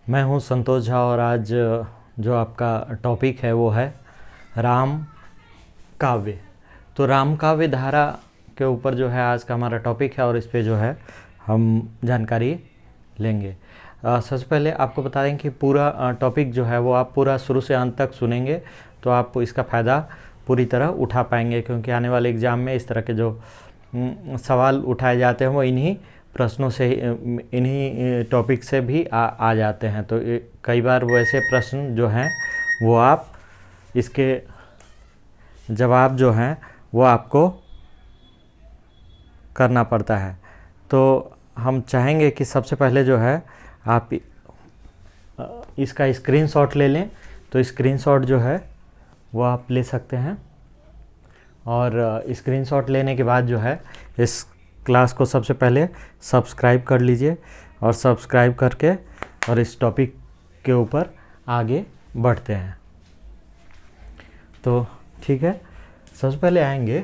मैं हूं संतोष झा और आज जो आपका टॉपिक है वो है राम काव्य। तो राम काव्य धारा के ऊपर जो है आज का हमारा टॉपिक है और इस पे जो है हम जानकारी लेंगे। सबसे पहले आपको बता दें कि पूरा टॉपिक जो है वो आप पूरा शुरू से अंत तक सुनेंगे तो आप इसका फ़ायदा पूरी तरह उठा पाएंगे, क्योंकि आने वाले एग्ज़ाम में इस तरह के जो सवाल उठाए जाते हैं वो इन्हीं प्रश्नों से इन्हीं टॉपिक से भी आ जाते हैं। तो कई बार वैसे प्रश्न जो हैं वो आप इसके जवाब जो हैं वो आपको करना पड़ता है। तो हम चाहेंगे कि सबसे पहले जो है आप इसका स्क्रीनशॉट ले लें। तो स्क्रीनशॉट जो है वो आप ले सकते हैं और स्क्रीनशॉट लेने के बाद जो है इस क्लास को सबसे पहले सब्सक्राइब कर लीजिए और सब्सक्राइब करके और इस टॉपिक के ऊपर आगे बढ़ते हैं। तो ठीक है, सबसे पहले आएंगे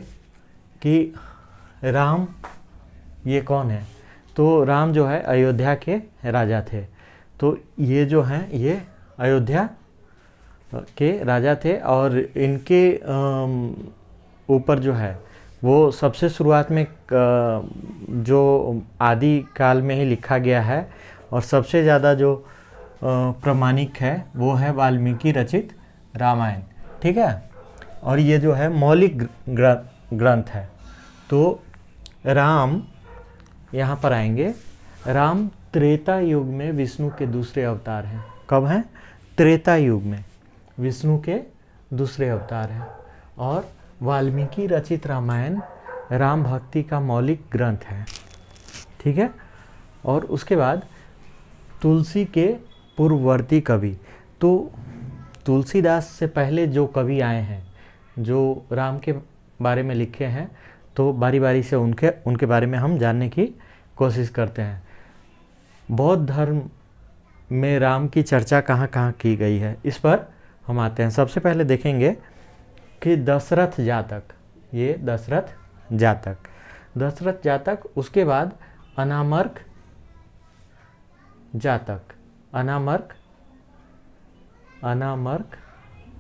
कि राम ये कौन है। तो राम जो है अयोध्या के राजा थे। तो ये जो हैं ये अयोध्या के राजा थे और इनके ऊपर जो है वो सबसे शुरुआत में जो आदि काल में ही लिखा गया है और सबसे ज़्यादा जो प्रामाणिक है वो है वाल्मीकि रचित रामायण। ठीक है, और ये जो है मौलिक ग्रंथ है। तो राम यहाँ पर आएंगे। राम त्रेता युग में विष्णु के दूसरे अवतार हैं। कब हैं? त्रेता युग में विष्णु के दूसरे अवतार हैं। और वाल्मीकि रचित रामायण राम भक्ति का मौलिक ग्रंथ है। ठीक है, और उसके बाद तुलसी के पूर्ववर्ती कवि। तो तुलसीदास से पहले जो कवि आए हैं जो राम के बारे में लिखे हैं, तो बारी बारी से उनके बारे में हम जानने की कोशिश करते हैं। बौद्ध धर्म में राम की चर्चा कहाँ कहाँ की गई है, इस पर हम आते हैं। सबसे पहले देखेंगे कि दशरथ जातक, ये दशरथ जातक, उसके बाद अनामर्क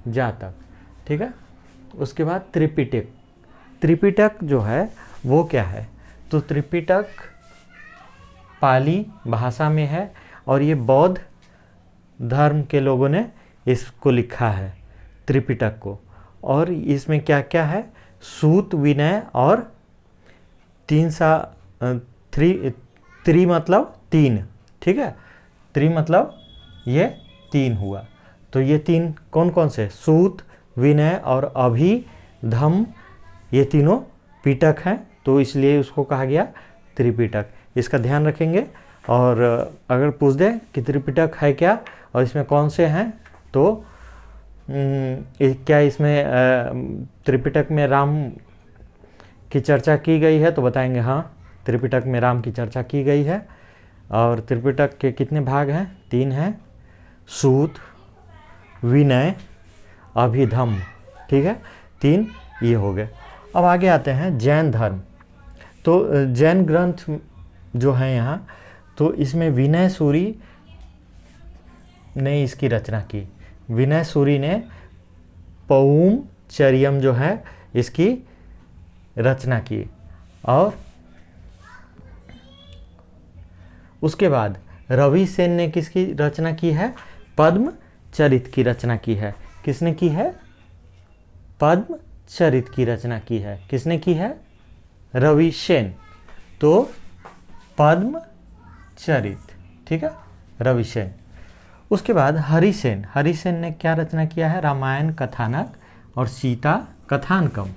जातक। ठीक है, उसके बाद त्रिपिटक जो है वो क्या है? तो त्रिपिटक पाली भाषा में है और ये बौद्ध धर्म के लोगों ने इसको लिखा है त्रिपिटक को। और इसमें क्या क्या है? सूत, विनय और त्रि मतलब तीन। ठीक है, त्रि मतलब ये तीन हुआ। तो ये तीन कौन कौन से? सूत, विनय और अभिधम, ये तीनों पिटक हैं, तो इसलिए उसको कहा गया त्रिपिटक। इसका ध्यान रखेंगे। और अगर पूछ दे कि त्रिपिटक है क्या और इसमें कौन से हैं, तो क्या इसमें त्रिपिटक में राम की चर्चा की गई है? तो बताएंगे हाँ, त्रिपिटक में राम की चर्चा की गई है। और त्रिपिटक के कितने भाग हैं? 3 हैं, सूत, विनय, अभिधम। ठीक है, 3 ये हो गए। अब आगे आते हैं जैन धर्म। तो जैन ग्रंथ जो है यहाँ, तो इसमें विनय सूरी ने इसकी रचना की। विनय सूरी ने पौम चरियम जो है इसकी रचना की। और उसके बाद रवि सेन ने किसकी रचना की है? पद्म चरित की रचना की है। किसने की है? पद्म चरित की रचना की है। किसने की है? रवि सेन। तो पद्म चरित, ठीक है, रवि सेन। उसके बाद हरिसेन ने क्या रचना किया है? रामायण कथानक और सीता कथानकम।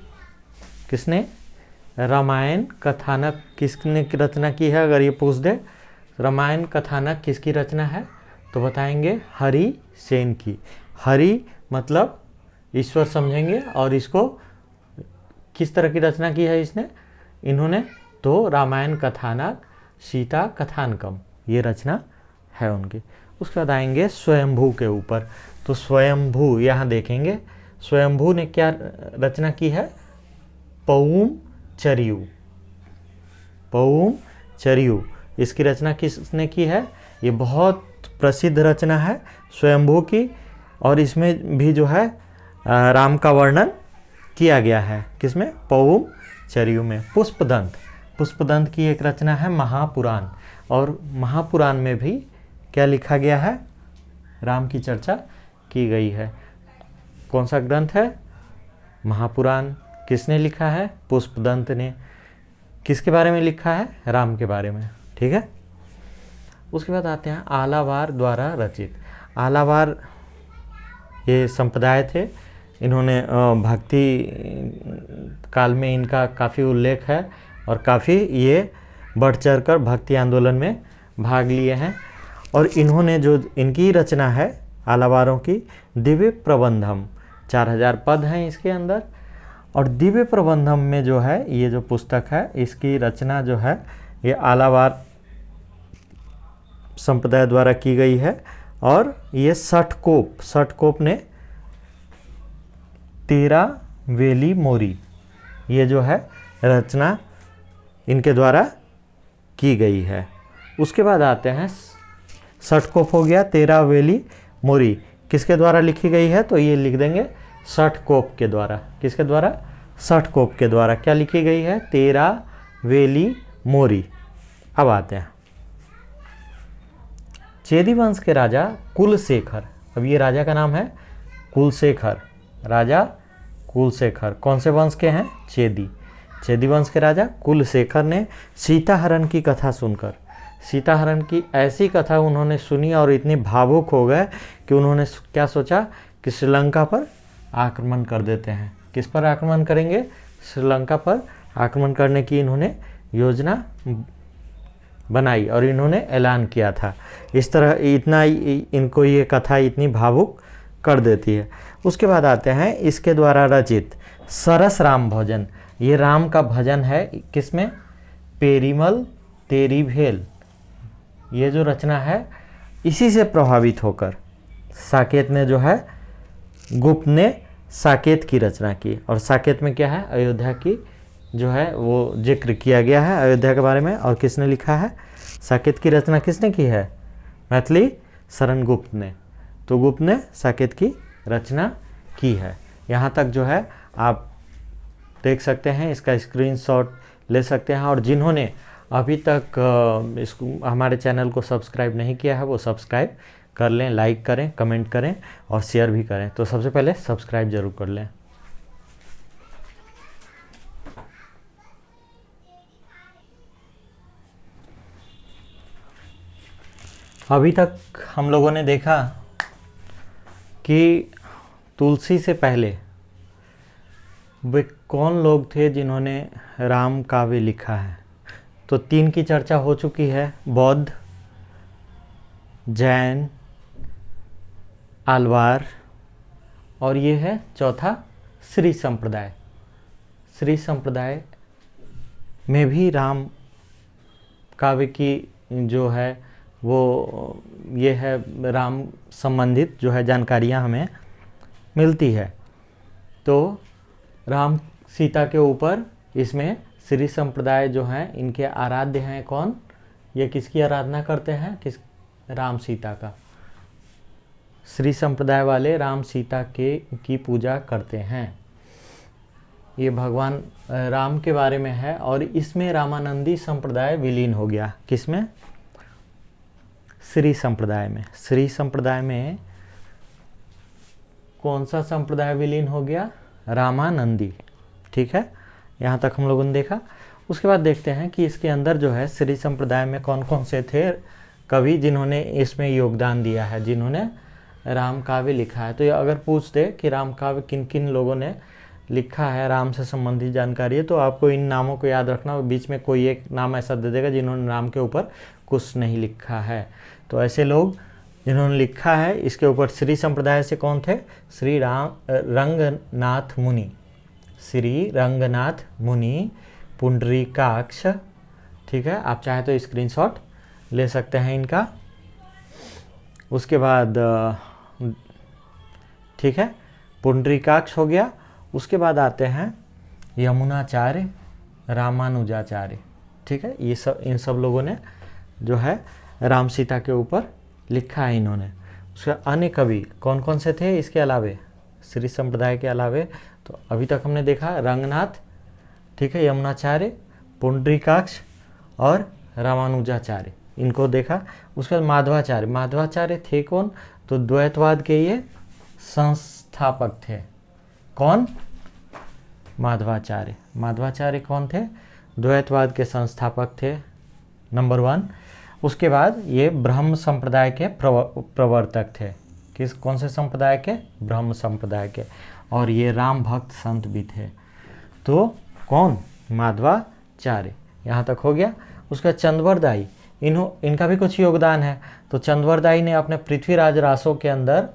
किसने? रामायण कथानक किसने की रचना की है? अगर ये पूछ दे रामायण कथानक किसकी रचना है, तो बताएंगे हरिसेन की। हरि मतलब ईश्वर समझेंगे और इसको किस तरह की रचना की है इन्होंने? तो रामायण कथानक, सीता कथानकम, ये रचना है उनकी। उसके बाद आएंगे स्वयंभू के ऊपर। तो स्वयंभू यहाँ देखेंगे, स्वयंभू ने क्या रचना की है? पौम चरियु। इसकी रचना किसने की है? ये बहुत प्रसिद्ध रचना है स्वयंभू की, और इसमें भी जो है राम का वर्णन किया गया है। किसमें? पौम चरियु में। पुष्पदंत, पुष्पदंत की एक रचना है महापुराण, और महापुराण में भी क्या लिखा गया है? राम की चर्चा की गई है। कौन सा ग्रंथ है? महापुराण। किसने लिखा है? पुष्पदंत ने। किसके बारे में लिखा है? राम के बारे में। ठीक है। उसके बाद आते हैं आलावार द्वारा रचित। आलावार ये संप्रदाय थे, इन्होंने भक्ति काल में इनका काफ़ी उल्लेख है और काफ़ी ये बढ़ चढ़ कर भक्ति आंदोलन में भाग लिए हैं। और इन्होंने जो इनकी रचना है आलावारों की, दिव्य प्रबंधम, 4000 पद हैं इसके अंदर। और दिव्य प्रबंधम में जो है ये जो पुस्तक है, इसकी रचना जो है ये आलावार संप्रदाय द्वारा की गई है। और ये सठकोप ने 13 वेली मोरी, ये जो है रचना इनके द्वारा की गई है। उसके बाद आते हैं सठकोप हो गया, 13 वेली मोरी किसके द्वारा लिखी गई है? तो ये लिख देंगे सठकोप के द्वारा। किसके द्वारा? सठकोप के द्वारा क्या लिखी गई है? 13 वेली मोरी। अब आते हैं चेदी वंश के राजा कुलशेखर। अब ये राजा का नाम है कुलशेखर, राजा कुलशेखर। कौन से वंश के हैं? चेदी वंश के राजा कुलशेखर ने सीताहरण की कथा सुनकर, सीताहरण की ऐसी कथा उन्होंने सुनी और इतने भावुक हो गए कि उन्होंने क्या सोचा कि श्रीलंका पर आक्रमण कर देते हैं। किस पर आक्रमण करेंगे? श्रीलंका पर आक्रमण करने की इन्होंने योजना बनाई और इन्होंने ऐलान किया था। इस तरह इतना इनको ये कथा इतनी भावुक कर देती है। उसके बाद आते हैं इसके द्वारा रचित सरस राम भजन। ये राम का भजन है। किसमें? पेरीमल तेरी भेल। ये जो रचना है इसी से प्रभावित होकर साकेत ने जो है, गुप्त ने साकेत की रचना की। और साकेत में क्या है? अयोध्या की जो है वो जिक्र किया गया है अयोध्या के बारे में। और किसने लिखा है? साकेत की रचना किसने की है? मैथिली शरण गुप्त ने। तो गुप्त ने साकेत की रचना की है। यहाँ तक जो है आप देख सकते हैं, इसका स्क्रीनशॉट ले सकते हैं। और जिन्होंने अभी तक इसको हमारे चैनल को सब्सक्राइब नहीं किया है वो सब्सक्राइब कर लें, लाइक करें, कमेंट करें और शेयर भी करें। तो सबसे पहले सब्सक्राइब जरूर कर लें। अभी तक हम लोगों ने देखा कि तुलसी से पहले वे कौन लोग थे जिन्होंने राम काव्य लिखा है। तो 3 की चर्चा हो चुकी है, बौद्ध, जैन, आलवार, और ये है चौथा श्री संप्रदाय। श्री संप्रदाय में भी राम काव्य की जो है वो ये है राम संबंधित जो है जानकारियाँ हमें मिलती है। तो राम सीता के ऊपर इसमें श्री संप्रदाय जो हैं इनके आराध्य हैं कौन? ये किसकी आराधना करते हैं? किस? राम सीता का। श्री संप्रदाय वाले राम सीता की पूजा करते हैं। ये भगवान राम के बारे में है। और इसमें रामानंदी संप्रदाय विलीन हो गया। किसमें? श्री संप्रदाय में। श्री संप्रदाय में कौन सा संप्रदाय विलीन हो गया? रामानंदी। ठीक है, यहाँ तक हम लोगों ने देखा। उसके बाद देखते हैं कि इसके अंदर जो है श्री संप्रदाय में कौन कौन से थे कवि जिन्होंने इसमें योगदान दिया है, जिन्होंने राम काव्य लिखा है। तो ये अगर पूछ दे कि राम काव्य किन किन लोगों ने लिखा है, राम से संबंधित जानकारी है, तो आपको इन नामों को याद रखना। बीच में कोई एक नाम ऐसा दे देगा जिन्होंने राम के ऊपर कुछ नहीं लिखा है। तो ऐसे लोग जिन्होंने लिखा है इसके ऊपर श्री संप्रदाय से कौन थे? श्री रंगनाथ मुनि, श्री रंगनाथ मुनि, पुंडरीकाक्ष। ठीक है, आप चाहे तो स्क्रीनशॉट ले सकते हैं इनका। उसके बाद ठीक है, पुंडरीकाक्ष हो गया। उसके बाद आते हैं यमुनाचार्य, रामानुजाचार्य। ठीक है, ये सब इन सब लोगों ने जो है राम सीता के ऊपर लिखा है इन्होंने। उसका अन्य कवि कौन कौन से थे इसके अलावे, श्री संप्रदाय के अलावे? तो अभी तक हमने देखा रंगनाथ, ठीक है, यमुनाचार्य, पुंडरीकाक्ष और रामानुजाचार्य, इनको देखा। उसके बाद माधवाचार्य, माधवाचार्य थे कौन? तो द्वैतवाद के ये संस्थापक थे। कौन? माधवाचार्य। माधवाचार्य कौन थे? द्वैतवाद के संस्थापक थे, नंबर 1। उसके बाद ये ब्रह्म संप्रदाय के प्रवर्तक थे। किस कौन से संप्रदाय के? ब्रह्म संप्रदाय के। और ये राम भक्त संत भी थे। तो कौन? माधवाचार्य। यहाँ तक हो गया। उसका चंद्रवरदायी, इनका भी कुछ योगदान है। तो चंद्रवरदायी ने अपने पृथ्वीराज रासों के अंदर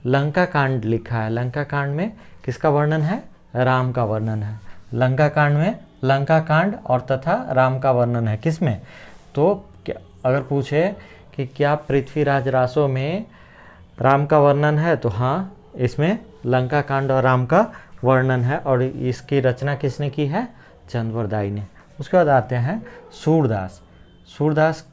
लंका कांड लिखा है। लंका कांड में किसका वर्णन है? राम का वर्णन है। लंका कांड में लंका कांड और तथा राम का वर्णन है। किस में? तो अगर पूछे कि क्या पृथ्वीराज रासों में राम का वर्णन है, तो हाँ, इसमें लंका कांड और राम का वर्णन है। और इसकी रचना किसने की है? चंद्रवरदायी ने। उसके बाद आते हैं सूरदास। सूरदास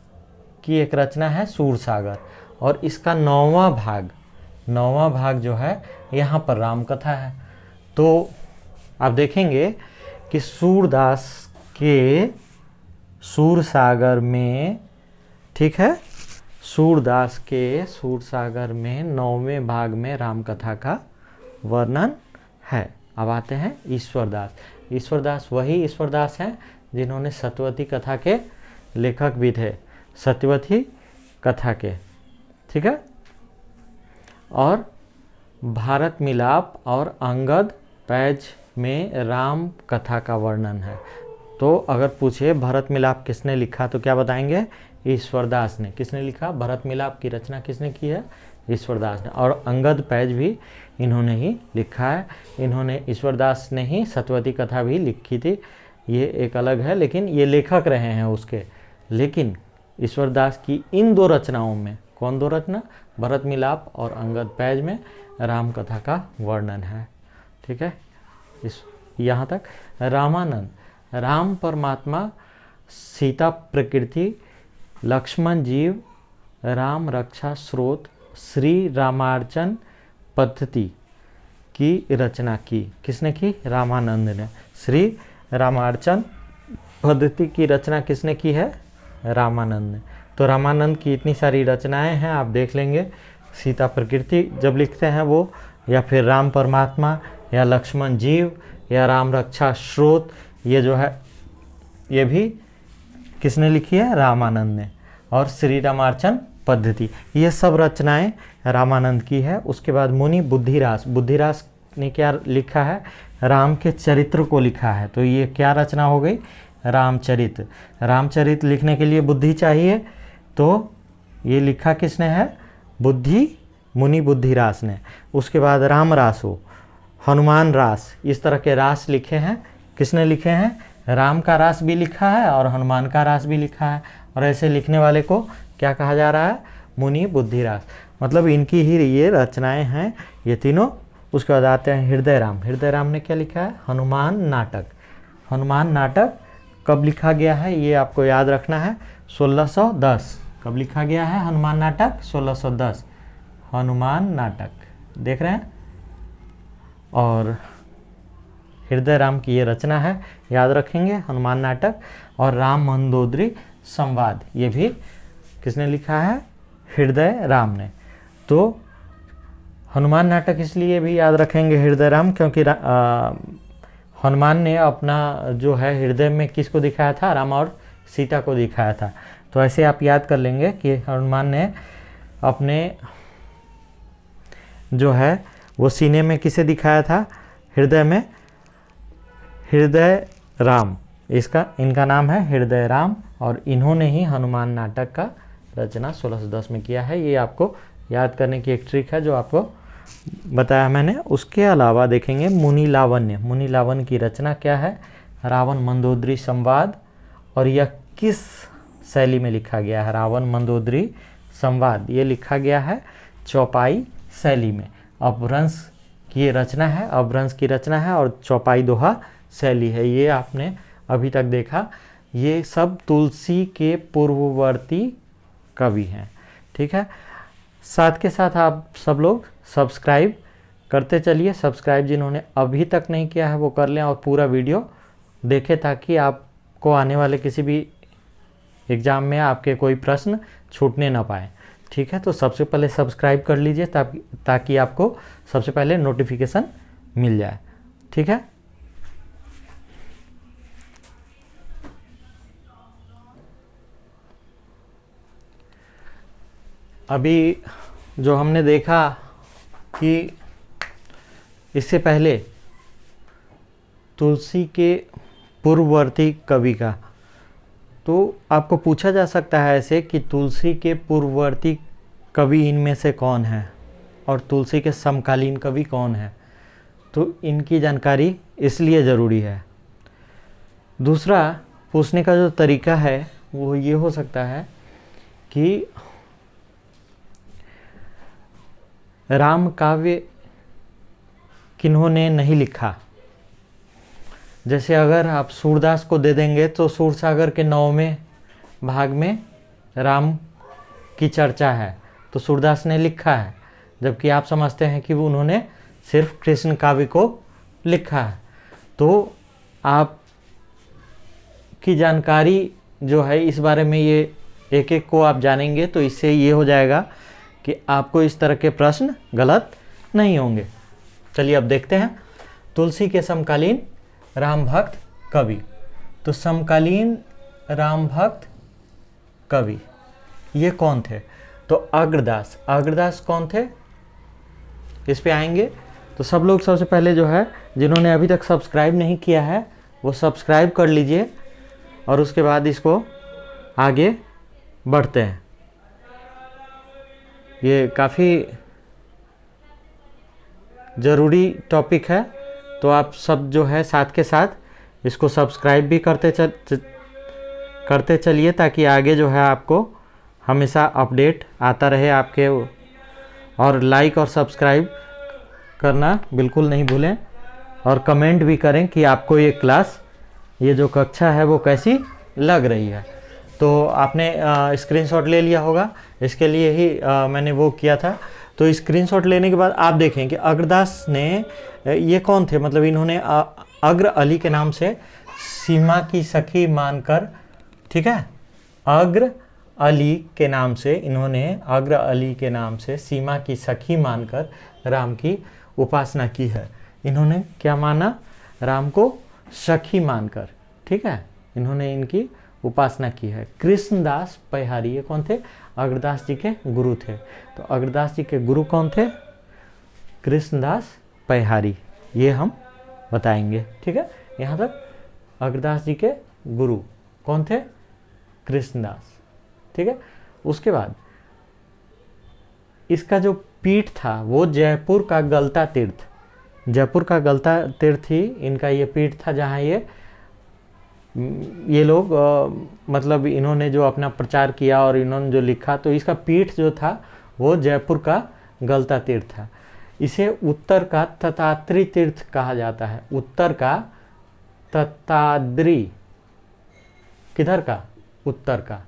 की एक रचना है सूरसागर, और इसका 9वां भाग जो है यहाँ पर राम कथा है। तो आप देखेंगे कि सूरदास के सूरसागर में, ठीक है, सूरदास के सूरसागर में 9वें भाग में राम कथा का वर्णन है। अब आते हैं ईश्वरदास। ईश्वरदास वही ईश्वरदास हैं जिन्होंने सत्यवती कथा के लेखक भी थे, सत्यवती कथा के, ठीक है। और भारत मिलाप और अंगद पैज में राम कथा का वर्णन है। तो अगर पूछे भरत मिलाप किसने लिखा, तो क्या बताएंगे? ईश्वरदास ने। किसने लिखा? भरत मिलाप की रचना किसने की है? ईश्वरदास ने। और अंगद पैज भी इन्होंने ही लिखा है। इन्होंने, ईश्वरदास ने ही सत्यवती कथा भी लिखी थी, ये एक अलग है, लेकिन ये लेखक रहे हैं उसके। लेकिन ईश्वरदास की इन 2 रचनाओं में, कौन 2 रचना? भरत मिलाप और अंगद पैज में राम कथा का वर्णन है, ठीक है। यहाँ तक। रामानंद, राम परमात्मा, सीता प्रकृति, लक्ष्मण जीव, राम रक्षा स्रोत, श्री रामार्चन पद्धति की रचना की। किसने की? रामानंद ने। श्री रामार्चन पद्धति की रचना किसने की है? रामानंद ने। तो रामानंद की इतनी सारी रचनाएं हैं, आप देख लेंगे। सीता प्रकृति जब लिखते हैं वो, या फिर राम परमात्मा, या लक्ष्मण जीव, या राम रक्षा स्रोत, ये जो है ये भी किसने लिखी है? रामानंद ने। और श्री रामार्चन पद्धति, ये सब रचनाएं रामानंद की है। उसके बाद मुनि बुद्धिरास, बुद्धिरास ने क्या लिखा है? राम के चरित्र को लिखा है। तो ये क्या रचना हो गई? रामचरित। रामचरित लिखने के लिए बुद्धि चाहिए, तो ये लिखा किसने है? मुनि बुद्धिरास ने। उसके बाद राम रासो, हनुमान रास, इस तरह के रास लिखे हैं। किसने लिखे हैं? राम का रास भी लिखा है और हनुमान का रास भी लिखा है। और ऐसे लिखने वाले को क्या कहा जा रहा है? मुनि बुद्धिरास। मतलब इनकी ही ये रचनाएं हैं ये तीनों। उसके बाद आते हैं हृदय राम। हृदय राम ने क्या लिखा है? हनुमान नाटक। हनुमान नाटक कब लिखा गया है ये आपको याद रखना है, 1610। कब लिखा गया है हनुमान नाटक? 1610। हनुमान नाटक देख रहे हैं। और हृदय राम की ये रचना है, याद रखेंगे, हनुमान नाटक। और राम मंदोदरी संवाद, ये भी किसने लिखा है? हृदय राम ने। तो हनुमान नाटक इसलिए भी याद रखेंगे हृदय राम, क्योंकि हनुमान ने अपना जो है हृदय में किसको दिखाया था? राम और सीता को दिखाया था। तो ऐसे आप याद कर लेंगे कि हनुमान ने अपने जो है वो सीने में किसे दिखाया था? हृदय में हृदय राम। इनका नाम है हृदय राम, और इन्होंने ही हनुमान नाटक का रचना 1610 में किया है। ये आपको याद करने की एक ट्रिक है जो आपको बताया मैंने। उसके अलावा देखेंगे मुनि लावण्य। मुनि लावण्य की रचना क्या है? रावण मंदोदरी संवाद। और यह किस शैली में लिखा गया है? रावण मंदोदरी संवाद ये लिखा गया है चौपाई शैली में। अपभ्रंश की रचना है, अपभ्रंश की रचना है, और चौपाई दोहा शैली है। ये आपने अभी तक देखा। ये सब तुलसी के पूर्ववर्ती कवि हैं। ठीक है, साथ के साथ आप सब लोग सब्सक्राइब करते चलिए। सब्सक्राइब जिन्होंने अभी तक नहीं किया है वो कर लें और पूरा वीडियो देखें, ताकि आपको आने वाले किसी भी एग्ज़ाम में आपके कोई प्रश्न छूटने ना पाए। ठीक है, तो सबसे पहले सब्सक्राइब कर लीजिए ताकि आपको सबसे पहले नोटिफिकेशन मिल जाए। ठीक है, अभी जो हमने देखा कि इससे पहले तुलसी के पूर्ववर्ती कवि का, तो आपको पूछा जा सकता है ऐसे कि तुलसी के पूर्ववर्ती कवि इनमें से कौन है और तुलसी के समकालीन कवि कौन है। तो इनकी जानकारी इसलिए ज़रूरी है। दूसरा पूछने का जो तरीका है वो ये हो सकता है कि राम काव्य किन्होंने नहीं लिखा। जैसे अगर आप सूरदास को दे देंगे तो सूरसागर के 9वें भाग में राम की चर्चा है, तो सूरदास ने लिखा है, जबकि आप समझते हैं कि उन्होंने सिर्फ कृष्ण काव्य को लिखा है। तो आप की जानकारी जो है इस बारे में, ये एक एक को आप जानेंगे तो इससे ये हो जाएगा कि आपको इस तरह के प्रश्न गलत नहीं होंगे। चलिए अब देखते हैं तुलसी के समकालीन राम भक्त कवि। तो समकालीन राम भक्त कवि ये कौन थे? तो अग्रदास। अग्रदास कौन थे, इस पे आएंगे। तो सब लोग सबसे पहले जो है, जिन्होंने अभी तक सब्सक्राइब नहीं किया है वो सब्सक्राइब कर लीजिए और उसके बाद इसको आगे बढ़ते हैं। ये काफ़ी ज़रूरी टॉपिक है, तो आप सब जो है साथ के साथ इसको सब्सक्राइब भी करते चलिए, ताकि आगे जो है आपको हमेशा अपडेट आता रहे आपके। और लाइक और सब्सक्राइब करना बिल्कुल नहीं भूलें और कमेंट भी करें कि आपको ये क्लास, ये जो कक्षा है वो कैसी लग रही है। तो आपने स्क्रीनशॉट ले लिया होगा, इसके लिए ही मैंने वो किया था। तो स्क्रीनशॉट लेने के बाद आप देखें कि अग्रदास ने, ये कौन थे, मतलब इन्होंने अग्र अली के नाम से सीमा की सखी मानकर, ठीक है, अग्र अली के नाम से, इन्होंने अग्र अली के नाम से सीमा की सखी मानकर राम की उपासना की है। इन्होंने क्या माना? राम को सखी मानकर, ठीक है, इन्होंने इनकी उपासना की है। कृष्णदास पैहारी ये कौन थे? अग्रदास जी के गुरु थे। तो अग्रदास जी के गुरु कौन थे? कृष्णदास पैहारी, ये हम बताएंगे। ठीक है, यहाँ तक अग्रदास जी के गुरु कौन थे? कृष्णदास। ठीक है, उसके बाद इसका जो पीठ था वो जयपुर का गलता तीर्थ, जयपुर का गलता तीर्थ ही इनका ये पीठ था, जहाँ ये लोग मतलब इन्होंने जो अपना प्रचार किया और इन्होंने जो लिखा, तो इसका पीठ जो था वो जयपुर का गलता तीर्थ था। इसे उत्तर का ततात्री तीर्थ कहा जाता है। उत्तर का तताद्री, किधर का? उत्तर का।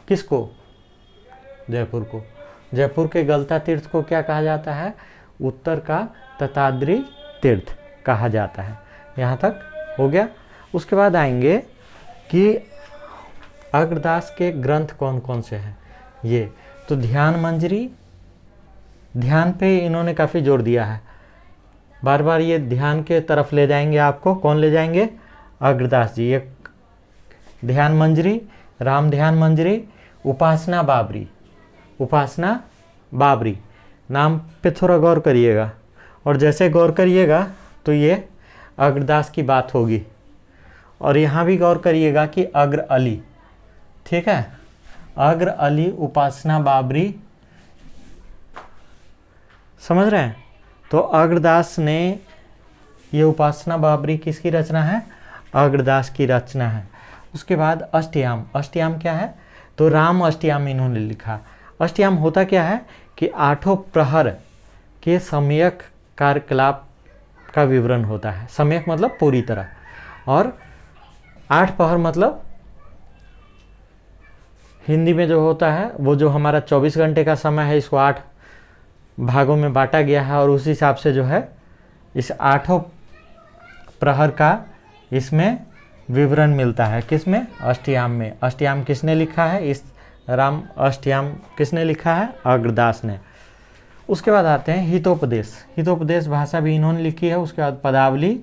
किसको? जयपुर को। जयपुर के गलता तीर्थ को क्या कहा जाता है? उत्तर का तताद्री तीर्थ कहा जाता है। यहाँ तक हो गया। उसके बाद आएंगे कि अग्रदास के ग्रंथ कौन कौन से हैं। ये तो ध्यान मंजरी, ध्यान पे इन्होंने काफ़ी जोर दिया है, बार बार ये ध्यान के तरफ ले जाएंगे आपको। कौन ले जाएंगे? अग्रदास जी। ये ध्यान मंजरी, राम ध्यान मंजरी, उपासना बाबरी, उपासना बाबरी नाम पे थोड़ा गौर करिएगा, और जैसे गौर करिएगा तो ये अग्रदास की बात होगी। और यहाँ भी गौर करिएगा कि अग्र अली, ठीक है, अग्र अली, उपासना बाबरी, समझ रहे हैं? तो अग्रदास ने ये उपासना बाबरी किसकी रचना है? अग्रदास की रचना है। उसके बाद अष्टयाम। अष्टयाम क्या है? तो राम अष्टयाम इन्होंने लिखा। अष्टयाम होता क्या है कि 8 प्रहर के सम्यक कार्यकलाप का विवरण होता है। सम्यक मतलब पूरी तरह, और 8 प्रहर मतलब हिंदी में जो होता है वो जो हमारा 24 घंटे का समय है, इसको 8 भागों में बांटा गया है और उस हिसाब से जो है इस 8 प्रहर का इसमें विवरण मिलता है। किसमें? अष्टयाम में। अष्टयाम किसने लिखा है? इस राम अष्टयाम किसने लिखा है? अग्रदास ने। उसके बाद आते हैं हितोपदेश। हितोपदेश भाषा भी इन्होंने लिखी है। उसके बाद पदावली,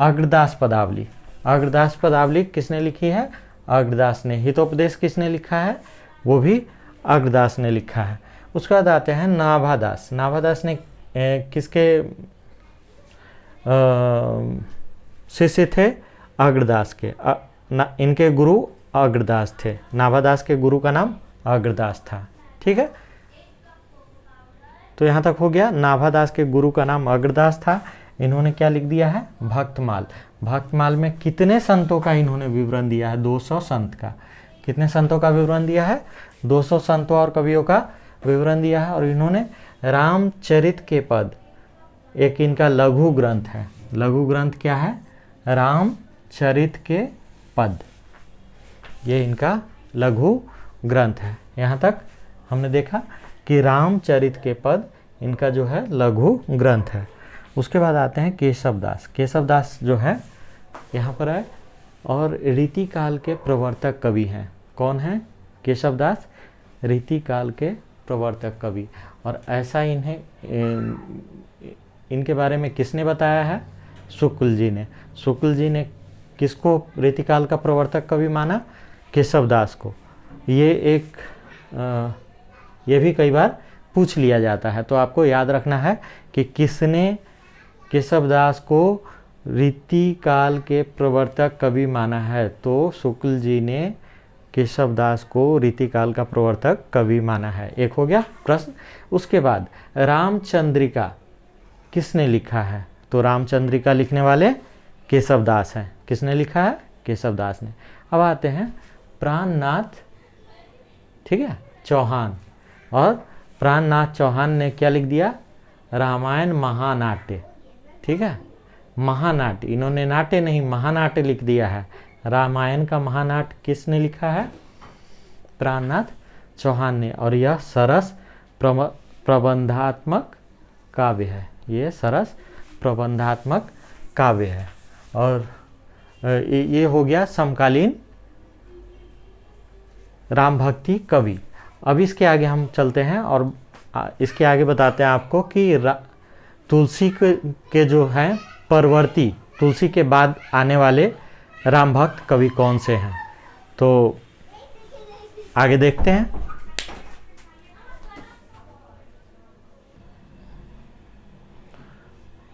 अग्रदास पदावली। अग्रदास पदावली किसने लिखी है? अग्रदास ने। हितोपदेश किसने लिखा है? वो भी अग्रदास ने लिखा है। उसके बाद आते हैं नाभादास। नाभादास ने किसके शिष्य थे? अग्रदास के। इनके गुरु अग्रदास थे। नाभादास के गुरु का नाम अग्रदास था। ठीक है, तो यहाँ तक हो गया। नाभादास के गुरु का नाम अग्रदास था। इन्होंने क्या लिख दिया है? भक्तमाल। भक्तमाल में कितने संतों का इन्होंने विवरण दिया है? 200 संत का। कितने संतों का विवरण दिया है? 200 संतों और कवियों का विवरण दिया है। और इन्होंने रामचरित के पद, एक इनका लघु ग्रंथ है। लघु ग्रंथ क्या है? रामचरित के पद, ये इनका लघु ग्रंथ है। यहाँ तक हमने देखा कि रामचरित के पद इनका जो है लघु ग्रंथ है। उसके बाद आते हैं केशवदास। केशवदास जो है यहाँ पर है और रीतिकाल के प्रवर्तक कवि हैं। कौन है? केशवदास रीतिकाल के प्रवर्तक कवि। और ऐसा इन्हें इनके बारे में किसने बताया है? शुक्ल जी ने। शुक्ल जी ने किसको रीतिकाल का प्रवर्तक कवि माना? केशवदास को। ये भी कई बार पूछ लिया जाता है, तो आपको याद रखना है कि किसने केशवदास को रीतिकाल के प्रवर्तक कवि माना है। तो शुक्ल जी ने केशवदास को रीतिकाल का प्रवर्तक कवि माना है। एक हो गया प्रश्न। उसके बाद रामचंद्रिका किसने लिखा है? तो रामचंद्रिका लिखने वाले केशवदास हैं। किसने लिखा है? केशवदास ने। अब आते हैं प्राणनाथ, ठीक है, चौहान। और प्राणनाथ चौहान ने क्या लिख दिया? रामायण महानाट्य। ठीक है, महानाट्य। इन्होंने नाट्य नहीं, महानाट्य लिख दिया है। रामायण का महानाट्य किसने लिखा है? प्राणनाथ चौहान ने। और यह सरस प्रबंधात्मक काव्य है। ये सरस प्रबंधात्मक काव्य है। और ये हो गया समकालीन राम भक्ति कवि। अब इसके आगे हम चलते हैं और इसके आगे बताते हैं आपको कि तुलसी के जो हैं परवर्ती, तुलसी के बाद आने वाले राम भक्त कवि कौन से हैं। तो आगे देखते हैं।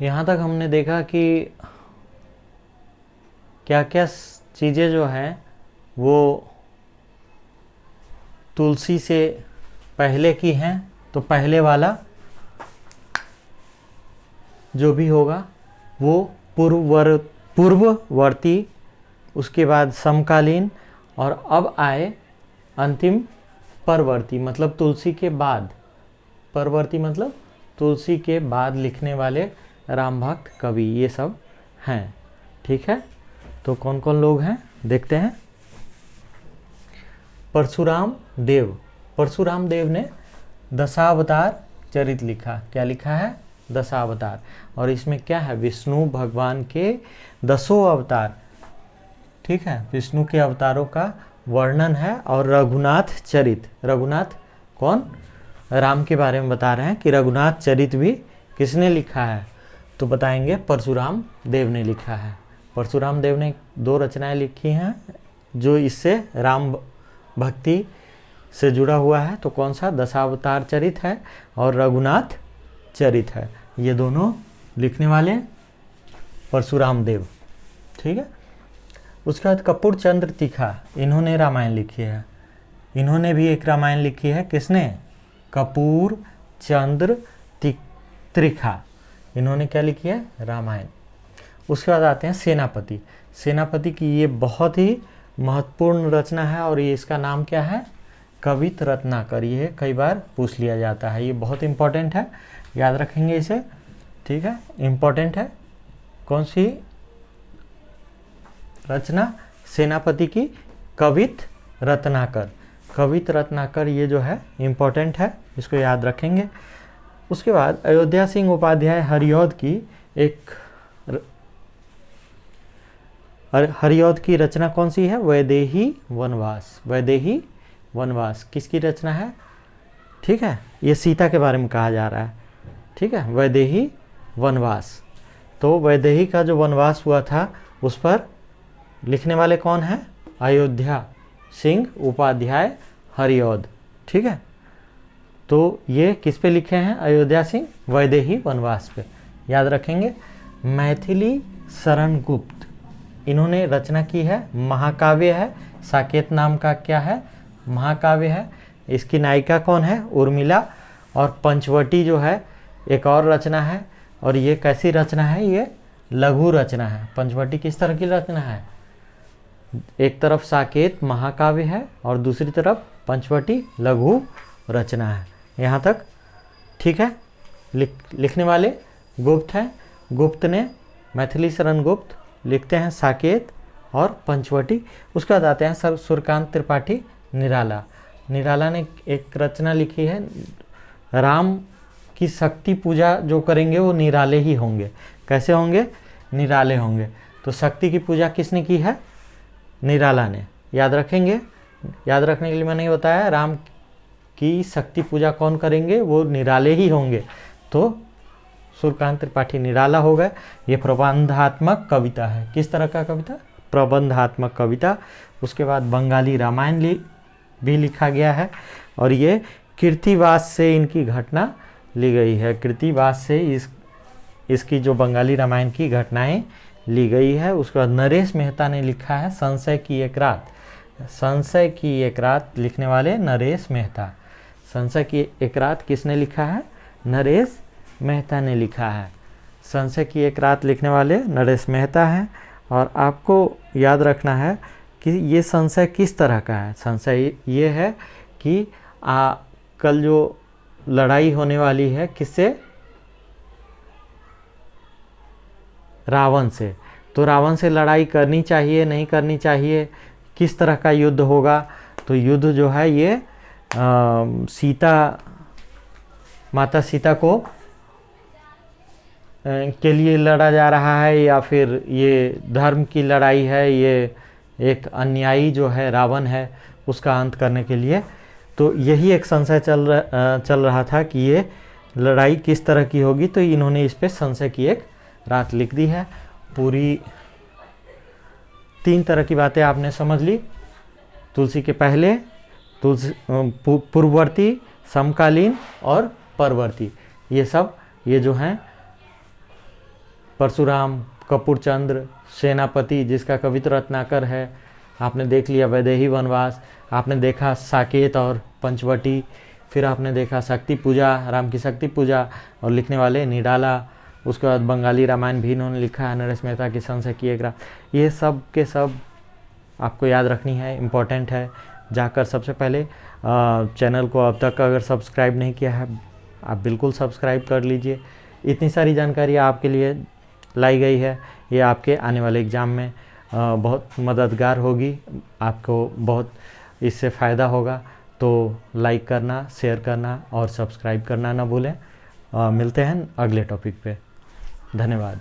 यहाँ तक हमने देखा कि क्या क्या चीज़ें जो हैं वो तुलसी से पहले की हैं। तो पहले वाला जो भी होगा वो पूर्ववर्ती, उसके बाद समकालीन, और अब आए अंतिम परवर्ती, मतलब तुलसी के बाद। परवर्ती मतलब तुलसी के बाद लिखने वाले राम भक्त कवि, ये सब हैं। ठीक है, तो कौन कौन लोग हैं देखते हैं। परशुराम देव। परशुराम देव ने दशावतार चरित लिखा। क्या लिखा है? दशावतार। और इसमें क्या है? विष्णु भगवान के 10 अवतार, ठीक है, विष्णु के अवतारों का वर्णन है। और रघुनाथ चरित, रघुनाथ कौन? राम के बारे में बता रहे हैं कि रघुनाथ चरित भी किसने लिखा है? तो बताएंगे परशुराम देव ने लिखा है। परशुराम देव ने 2 रचनाएं लिखी हैं जो इससे राम भक्ति से जुड़ा हुआ है। तो कौन सा? दशावतार चरित है और रघुनाथ चरित है। ये दोनों लिखने वाले परशुराम देव। ठीक है, उसके बाद कपूर चंद्र तीखा, इन्होंने रामायण लिखी है। इन्होंने भी एक रामायण लिखी है। किसने? कपूर चंद्र त्रिखा, इन्होंने क्या लिखी है? रामायण। उसके बाद आते हैं सेनापति। सेनापति की ये बहुत ही महत्वपूर्ण रचना है और ये इसका नाम क्या है? कवित रत्नाकर। ये कई बार पूछ लिया जाता है, ये बहुत इंपॉर्टेंट है, याद रखेंगे इसे। ठीक है, इंपॉर्टेंट है। कौन सी रचना? सेनापति की कवित रत्नाकर, कवित रत्नाकर, ये जो है इम्पोर्टेंट है, इसको याद रखेंगे। उसके बाद अयोध्या सिंह उपाध्याय हरिऔध की हरिऔध की रचना कौन सी है? वैदेही वनवास। वैदेही वनवास किसकी रचना है? ठीक है, ये सीता के बारे में कहा जा रहा है। ठीक है, वैदेही वनवास। तो वैदेही का जो वनवास हुआ था उस पर लिखने वाले कौन हैं? अयोध्या सिंह उपाध्याय हरिऔध। ठीक है, तो ये किस पे लिखे हैं? अयोध्या सिंह वैदेही वनवास पे, याद रखेंगे। मैथिली शरण गुप्त, इन्होंने रचना की है, महाकाव्य है, साकेत नाम का क्या है? महाकाव्य है। इसकी नायिका कौन है? उर्मिला। और पंचवटी जो है एक और रचना है, और ये कैसी रचना है? ये लघु रचना है। पंचवटी किस तरह की रचना है? एक तरफ साकेत महाकाव्य है और दूसरी तरफ पंचवटी लघु रचना है। यहाँ तक ठीक है। लिखने वाले गुप्त हैं। गुप्त ने, मैथिली शरण गुप्त लिखते हैं साकेत और पंचवटी। उसके बाद आते हैं सूर्यकांत त्रिपाठी निराला। निराला ने एक रचना लिखी है, राम की शक्ति पूजा जो करेंगे वो निराले ही होंगे। कैसे होंगे? निराले होंगे। तो शक्ति की पूजा किसने की है? निराला ने। याद रखेंगे। याद रखने के लिए मैंने बताया, राम की शक्ति पूजा कौन करेंगे? वो निराले ही होंगे। तो सूर्यकांत त्रिपाठी निराला हो गए। ये प्रबंधात्मक कविता है। किस तरह का कविता? प्रबंधात्मक कविता। उसके बाद बंगाली रामायण भी लिखा गया है, और ये कृतिवास से इनकी घटना ली गई है। कृतिवास से इसकी जो बंगाली रामायण की घटनाएं ली गई है। उसके बाद नरेश मेहता ने लिखा है संशय की एक रात। संशय की एक रात लिखने वाले नरेश मेहता। संशय की एक रात किसने लिखा है? नरेश मेहता ने लिखा है। संशय की एक रात लिखने वाले नरेश मेहता हैं। और आपको याद रखना है कि ये संशय किस तरह का है। संशय ये है कि कल जो लड़ाई होने वाली है किससे? रावण से। तो रावण से लड़ाई करनी चाहिए नहीं करनी चाहिए, किस तरह का युद्ध होगा? तो युद्ध जो है ये माता सीता को के लिए लड़ा जा रहा है, या फिर ये धर्म की लड़ाई है, ये एक अन्यायी जो है रावण है उसका अंत करने के लिए। तो यही एक संशय चल रहा था कि ये लड़ाई किस तरह की होगी। तो इन्होंने इस पे संशय की एक रात लिख दी है। पूरी 3 तरह की बातें आपने समझ ली। तुलसी के पहले, तुलसी पूर्ववर्ती, समकालीन और परवर्ती। ये सब ये जो हैं परशुराम, कपूरचंद्र, सेनापति जिसका कवित रत्नाकर है, आपने देख लिया वैदेही वनवास, आपने देखा साकेत और पंचवटी, फिर आपने देखा शक्ति पूजा, राम की शक्ति पूजा, और लिखने वाले निराला। उसके बाद बंगाली रामायण भी इन्होंने लिखा है, नरेश मेहता की संशय की एक रात। ये सब के सब आपको याद रखनी है, इम्पोर्टेंट है। जाकर सबसे पहले चैनल को अब तक अगर सब्सक्राइब नहीं किया है आप बिल्कुल सब्सक्राइब कर लीजिए। इतनी सारी जानकारी आपके लिए लाई गई है, ये आपके आने वाले एग्ज़ाम में बहुत मददगार होगी, आपको बहुत इससे फ़ायदा होगा। तो लाइक करना, शेयर करना और सब्सक्राइब करना ना भूलें। मिलते हैं अगले टॉपिक पे। धन्यवाद।